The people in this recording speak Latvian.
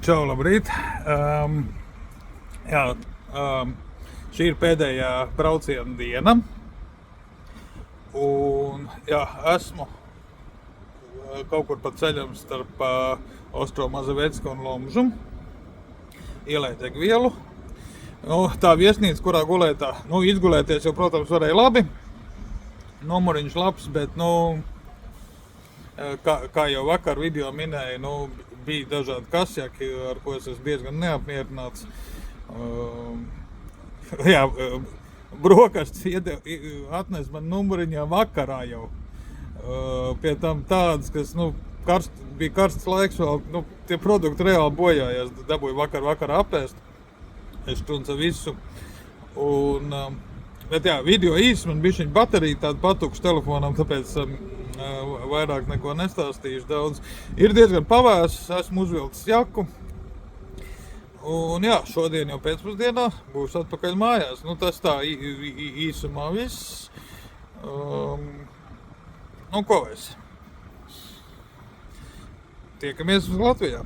Čau, labrīt. Jā, šī ir pēdējā brauciena diena. Un, jā, esmu kaut kur pa ceļam starp Ostrovu Mazavecku un Lomžu. Ielēju degvielu. Tā viesnīca, kurā gulētā, izgulēties jau, protams, varēja labi. Numuriņš labs, bet, kā jau vakar video minēju, bija dažādi kasjaki, ar ko es esmu diezgan neapmierināts. Jā, brokastis atnes man numuriņā vakarā jau. Pie tam tādas, kas, bija karsts laiks vēl, tie produkti reāli bojājās, dabūju vakarā apēst. Es tunca visu. Bet jā, video īsi, man bišķiņ baterija tāda patukša telefonam, tāpēc vairāk neko nestāstīšu daudz. Ir diezgan pavēss, esmu uzvilcis jaku. Un jā, šodien jau pēcpusdienā būšu atpakaļ mājās. Tas tā īsumā viss. Ko vairs? Tiekamies Latvijā.